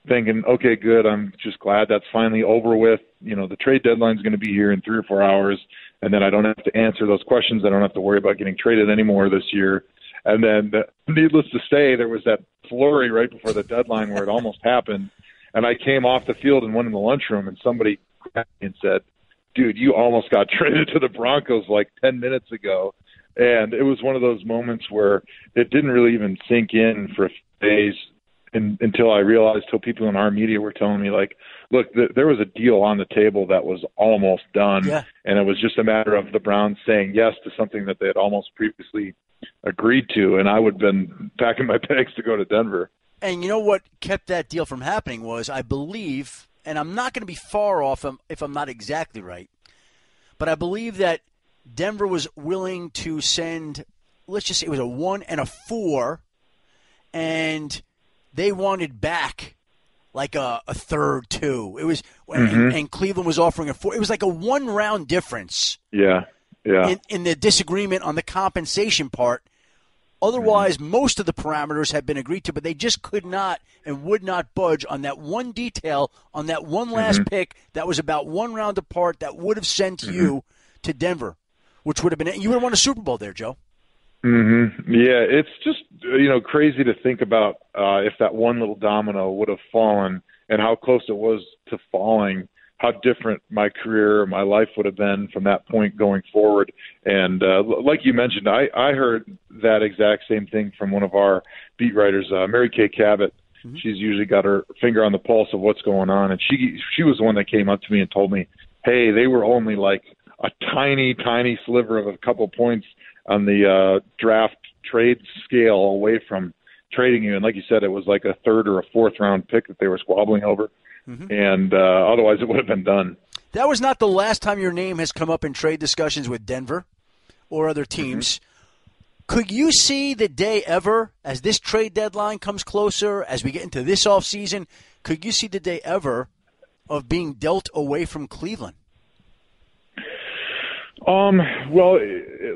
thinking, okay, good. I'm just glad that's finally over with. The trade deadline is going to be here in 3 or 4 hours, and then I don't have to answer those questions. I don't have to worry about getting traded anymore this year. And then, needless to say, there was that flurry right before the deadline where it almost happened. And I came off the field and went in the lunchroom, and somebody grabbed me and said, dude, you almost got traded to the Broncos like 10 minutes ago. And it was one of those moments where it didn't really even sink in for a few days until I realized, till people in our media were telling me, like, look, there was a deal on the table that was almost done. Yeah. And it was just a matter of the Browns saying yes to something that they had almost previously agreed to. And I would have been packing my bags to go to Denver. And you know what kept that deal from happening was, I believe, and I'm not going to be far off if I'm not exactly right, but I believe that Denver was willing to send, let's just say it was a 1 and a 4, and they wanted back like a third too. It was, and Cleveland was offering a 4. It was like a 1-round difference. Yeah. In the disagreement on the compensation part. Otherwise, most of the parameters had been agreed to, but they just could not and would not budge on that one detail, on that one last pick that was about 1 round apart that would have sent you to Denver, which would have been – you would have won a Super Bowl there, Joe. Yeah, it's just, crazy to think about if that one little domino would have fallen and how close it was to falling, how different my career, my life would have been from that point going forward. And like you mentioned, I heard that exact same thing from one of our beat writers, Mary Kay Cabot. She's usually got her finger on the pulse of what's going on. And she was the one that came up to me and told me, hey, they were only like a tiny, tiny sliver of a couple points on the draft trade scale away from trading you. And like you said, it was like a 3rd or a 4th round pick that they were squabbling over. And otherwise it would have been done. That was not the last time your name has come up in trade discussions with Denver or other teams. Could you see the day ever, as this trade deadline comes closer, as we get into this offseason, could you see the day ever of being dealt away from Cleveland? Well,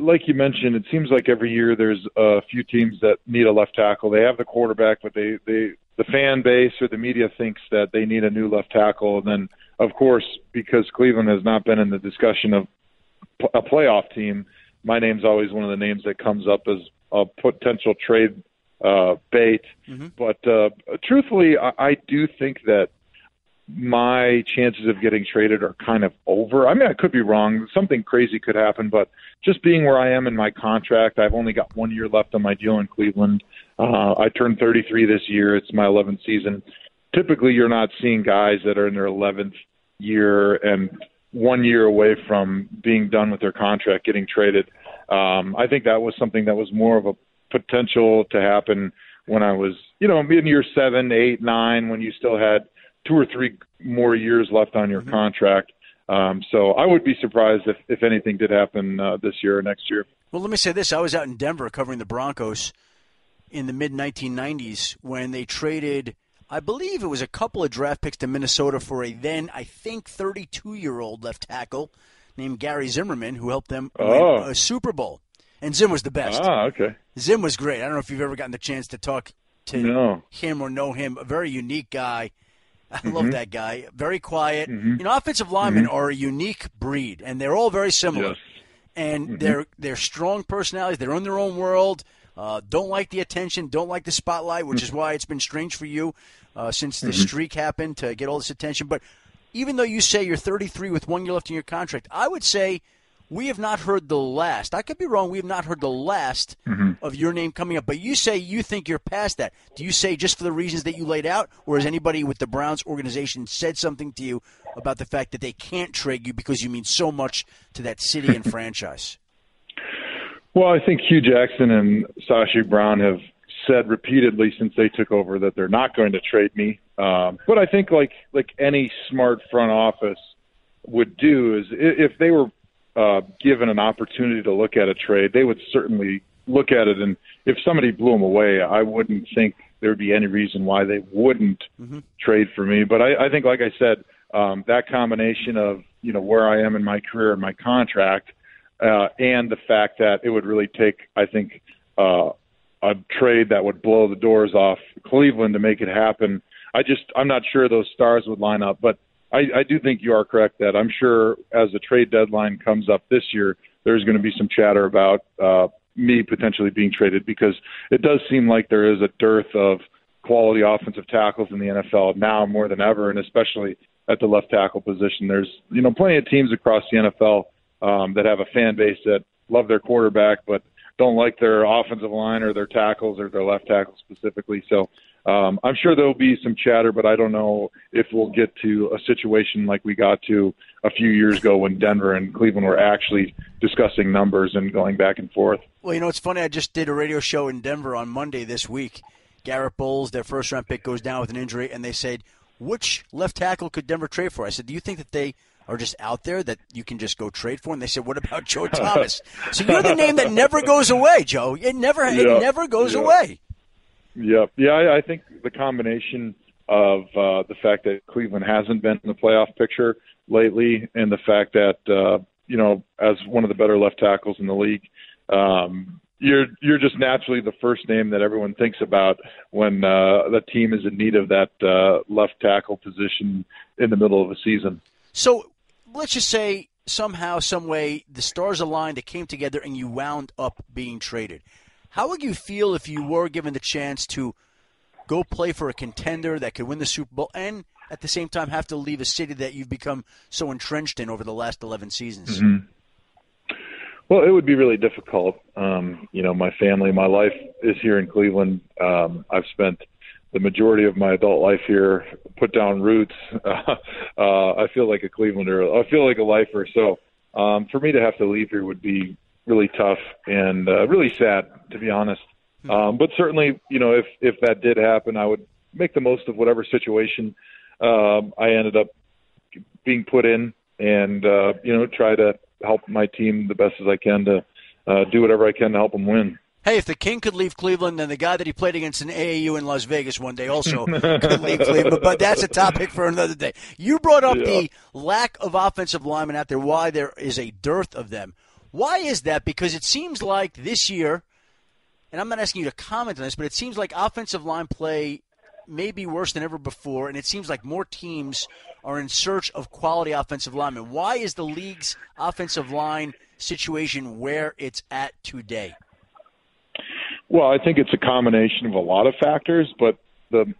like you mentioned, it seems like every year there's a few teams that need a left tackle. They have the quarterback, but the fan base or the media thinks that they need a new left tackle. And then, of course, because Cleveland has not been in the discussion of a playoff team, my name's always one of the names that comes up as a potential trade bait. But truthfully, I do think that my chances of getting traded are kind of over. I mean, I could be wrong. Something crazy could happen, but just being where I am in my contract, I've only got 1 year left on my deal in Cleveland. I turned 33 this year. It's my 11th season. Typically, you're not seeing guys that are in their 11th year and 1 year away from being done with their contract getting traded. I think that was something that was more of a potential to happen when I was, in year 7, 8, 9, when you still had 2 or 3 more years left on your contract. So I would be surprised if anything did happen this year or next year. Well, let me say this. I was out in Denver covering the Broncos in the mid-1990s when they traded, I believe it was a couple of draft picks to Minnesota for a then, I think, 32-year-old left tackle named Gary Zimmerman, who helped them win a Super Bowl. And Zim was the best. Okay. Zim was great. I don't know if you've ever gotten the chance to talk to him or know him. A very unique guy. I love that guy. Very quiet. Offensive linemen are a unique breed, and they're all very similar. Yes. And they're strong personalities. They're in their own world. Don't like the attention. Don't like the spotlight, which is why it's been strange for you since the streak happened to get all this attention. But even though you say you're 33 with 1 year left in your contract, I would say we have not heard the last. I could be wrong. We have not heard the last of your name coming up. But you say you think you're past that. Do you say just for the reasons that you laid out, or has anybody with the Browns organization said something to you about the fact that they can't trade you because you mean so much to that city and franchise? Well, I think Hugh Jackson and Sashi Brown have said repeatedly since they took over that they're not going to trade me. But I think like any smart front office would do is if they were given an opportunity to look at a trade, they would certainly look at it. And if somebody blew them away, I wouldn't think there would be any reason why they wouldn't trade for me. But I think, like I said, that combination of, where I am in my career and my contract and the fact that it would really take, I think, a trade that would blow the doors off Cleveland to make it happen. I'm not sure those stars would line up. But I do think you are correct that I'm sure as the trade deadline comes up this year, there's going to be some chatter about me potentially being traded, because it does seem like there is a dearth of quality offensive tackles in the NFL now more than ever, and especially at the left tackle position. There's plenty of teams across the NFL that have a fan base that love their quarterback but don't like their offensive line or their tackles or their left tackle specifically. So I'm sure there'll be some chatter, but I don't know if we'll get to a situation like we got to a few years ago when Denver and Cleveland were actually discussing numbers and going back and forth. Well, it's funny. I just did a radio show in Denver on Monday this week. Garrett Bowles, their first-round pick, goes down with an injury, and they said, which left tackle could Denver trade for? I said, do you think that they are just out there that you can just go trade for? And they said, what about Joe Thomas? So you're the name that never goes away, Joe. It never goes away. Yep. Yeah, I think the combination of the fact that Cleveland hasn't been in the playoff picture lately and the fact that, as one of the better left tackles in the league, you're just naturally the first name that everyone thinks about when the team is in need of that left tackle position in the middle of a season. So let's just say somehow, some way, the stars aligned, it came together, and you wound up being traded. How would you feel if you were given the chance to go play for a contender that could win the Super Bowl and at the same time have to leave a city that you've become so entrenched in over the last 11 seasons? Mm-hmm. Well, it would be really difficult. My family, my life is here in Cleveland. I've spent the majority of my adult life here, put down roots. I feel like a Clevelander. I feel like a lifer. So for me to have to leave here would be really tough and really sad, to be honest. But certainly, if that did happen, I would make the most of whatever situation I ended up being put in and, try to help my team the best as I can to do whatever I can to help them win. Hey, if the King could leave Cleveland, then the guy that he played against in AAU in Las Vegas one day also could leave Cleveland. But that's a topic for another day. You brought up the lack of offensive linemen out there, why there is a dearth of them. Why is that? Because it seems like this year, and I'm not asking you to comment on this, but it seems like offensive line play may be worse than ever before, and it seems like more teams are in search of quality offensive linemen. Why is the league's offensive line situation where it's at today? Well, I think it's a combination of a lot of factors, but the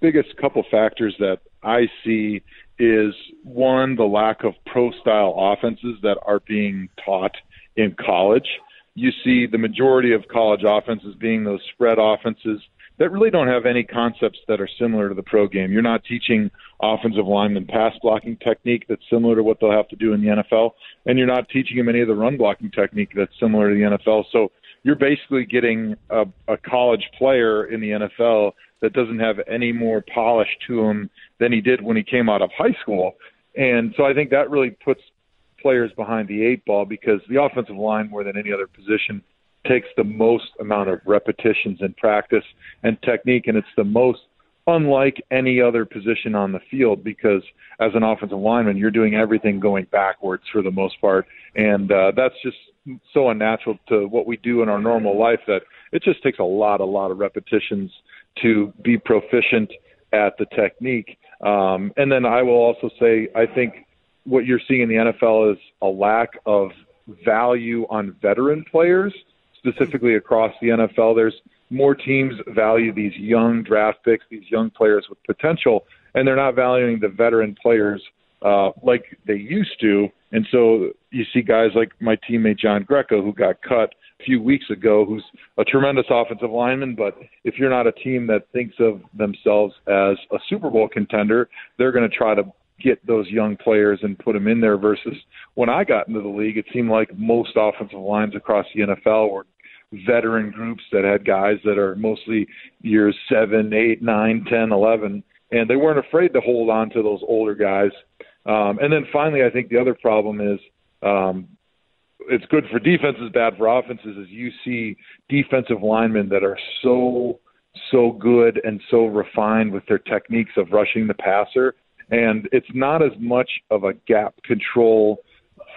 biggest couple factors that I see is, one, the lack of pro-style offenses that are being taught in college. You see the majority of college offenses being those spread offenses that really don't have any concepts that are similar to the pro game. You're not teaching offensive linemen pass blocking technique that's similar to what they'll have to do in the NFL, and you're not teaching them any of the run blocking technique that's similar to the NFL. So you're basically getting a college player in the NFL that doesn't have any more polish to him than he did when he came out of high school. And so I think that really puts players behind the eight ball, because the offensive line, more than any other position, takes the most amount of repetitions in practice and technique, and it's the most unlike any other position on the field, because as an offensive lineman, you're doing everything going backwards for the most part, and that's just so unnatural to what we do in our normal life that it just takes a lot of repetitions to be proficient at the technique. And then I will also say, I think what you're seeing in the NFL is a lack of value on veteran players, specifically across the NFL. There's more teams value these young draft picks, these young players with potential, and they're not valuing the veteran players like they used to. And so you see guys like my teammate John Greco, who got cut a few weeks ago, who's a tremendous offensive lineman, but if you're not a team that thinks of themselves as a Super Bowl contender, they're going to try to get those young players and put them in there, versus when I got into the league, it seemed like most offensive lines across the NFL were veteran groups that had guys that are mostly years 7, 8, 9, 10, 11, and they weren't afraid to hold on to those older guys. And then finally, I think the other problem is it's good for defenses, bad for offenses, is you see defensive linemen that are so good and so refined with their techniques of rushing the passer, and it's not as much of a gap control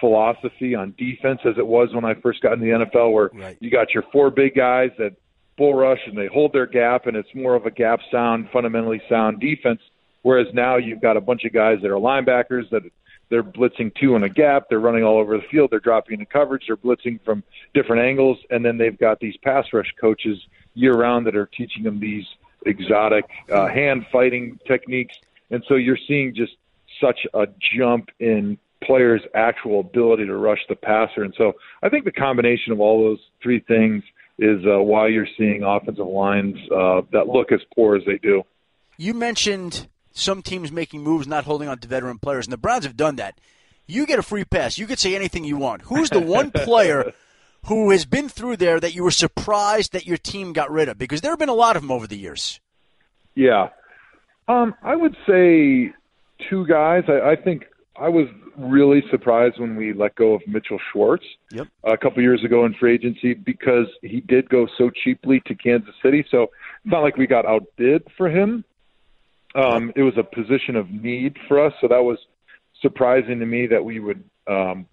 philosophy on defense as it was when I first got in the NFL, where you got your four big guys that bull rush and they hold their gap, and it's more of a gap sound, fundamentally sound defense. Whereas now you've got a bunch of guys that are linebackers that they're blitzing two in a gap. They're running all over the field. They're dropping into coverage. They're blitzing from different angles. And then they've got these pass rush coaches year-round that are teaching them these exotic hand-fighting techniques. And so you're seeing just such a jump in players' actual ability to rush the passer. And so I think the combination of all those three things is why you're seeing offensive lines that look as poor as they do. You mentioned some teams making moves, not holding on to veteran players, and the Browns have done that. You get a free pass. You could say anything you want. Who's the one player who has been through there that you were surprised that your team got rid of? Because there have been a lot of them over the years. Yeah. I would say two guys. I think I was really surprised when we let go of Mitchell Schwartz a couple years ago in free agency because he did go so cheaply to Kansas City. So it's not like we got outbid for him. It was a position of need for us, so that was surprising to me that we would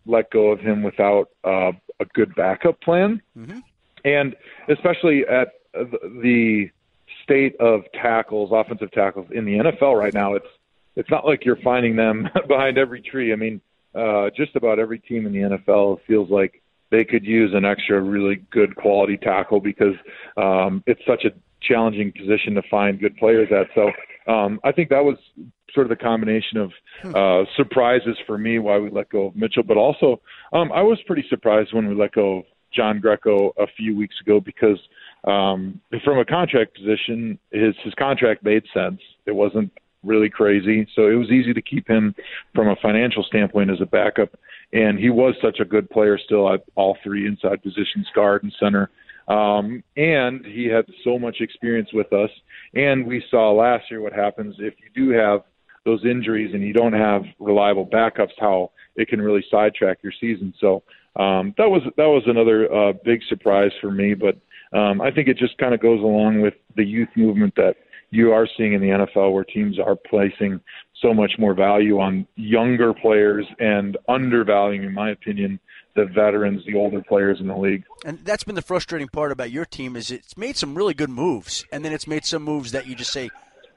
let go of him without a good backup plan. Mm-hmm. And especially at the state of tackles, offensive tackles in the NFL right now, it's not like you're finding them behind every tree. I mean, just about every team in the NFL feels like they could use an extra really good quality tackle because it's such a challenging position to find good players at. So I think that was sort of the combination of surprises for me why we let go of Mitchell. But also I was pretty surprised when we let go of John Greco a few weeks ago because from a contract position, his contract made sense. It wasn't really crazy. So it was easy to keep him from a financial standpoint as a backup. And he was such a good player still at all three inside positions, guard and center. And he had so much experience with us. And we saw last year what happens if you do have those injuries and you don't have reliable backups, how it can really sidetrack your season. So that was another big surprise for me. But I think it just kind of goes along with the youth movement that you are seeing in the NFL where teams are placing so much more value on younger players and undervaluing, in my opinion, the veterans, the older players in the league. And that's been the frustrating part about your team is it's made some really good moves, and then it's made some moves that you just say,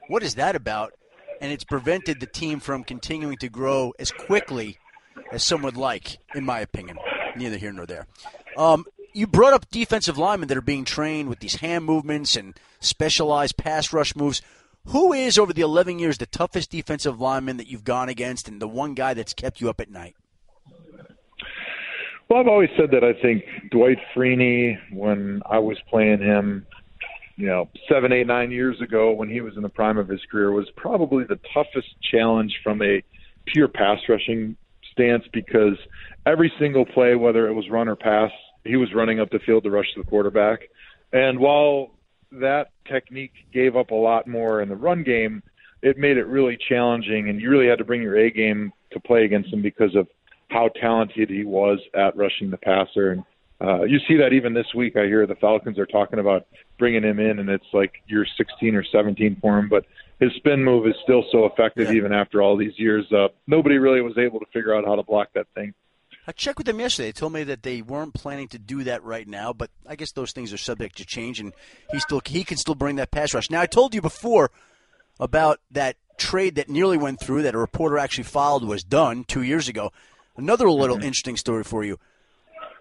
what is that about? And it's prevented the team from continuing to grow as quickly as some would like, in my opinion. Neither here nor there. You brought up defensive linemen that are being trained with these hand movements and specialized pass rush moves. Who is, over the 11 years, the toughest defensive lineman that you've gone against and the one guy that's kept you up at night? Well, I've always said that I think Dwight Freeney, when I was playing him, 7, 8, 9 years ago when he was in the prime of his career, was probably the toughest challenge from a pure pass rushing stance because every single play, whether it was run or pass, he was running up the field to rush the quarterback. And while that technique gave up a lot more in the run game, it made it really challenging, and you really had to bring your A game to play against him because of how talented he was at rushing the passer. And you see that even this week. I hear the Falcons are talking about bringing him in, and it's like you're 16 or 17 for him. But his spin move is still so effective even after all these years. Nobody really was able to figure out how to block that thing. I checked with them yesterday. They told me that they weren't planning to do that right now, but I guess those things are subject to change, and he can still bring that pass rush. Now, I told you before about that trade that nearly went through that a reporter actually filed was done 2 years ago. Another little interesting story for you.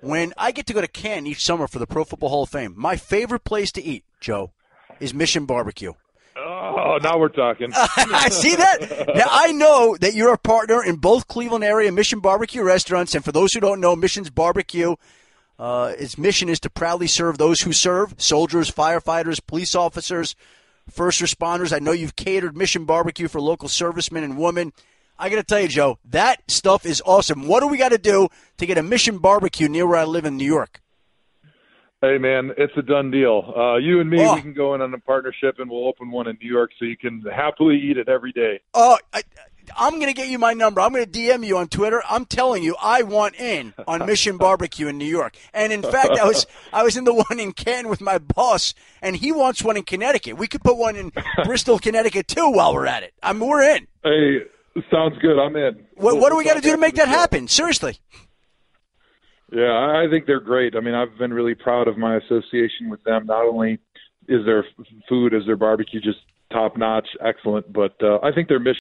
When I get to go to Canton each summer for the Pro Football Hall of Fame, my favorite place to eat, Joe, is Mission Barbecue. Oh, now we're talking. I see that. Now, I know that you're a partner in both Cleveland area Mission Barbecue restaurants. And for those who don't know, Mission's Barbecue, its mission is to proudly serve those who serve, soldiers, firefighters, police officers, first responders. I know you've catered Mission Barbecue for local servicemen and women. I got to tell you, Joe, that stuff is awesome. What do we got to do to get a Mission Barbecue near where I live in New York? Hey, man, it's a done deal. You and me, we can go in on a partnership, and we'll open one in New York so you can happily eat it every day. I'm going to get you my number. I'm going to DM you on Twitter. I'm telling you, I want in on Mission Barbecue in New York. And, in fact, I was in the one in Canton with my boss, and he wants one in Connecticut. We could put one in Bristol, Connecticut, too, while we're at it. We're in. Hey, sounds good. I'm in. What do we got to do to make that happen? Seriously. Yeah, I think they're great. I mean, I've been really proud of my association with them, not only is their food, is their barbecue just top notch, excellent. But I think their mission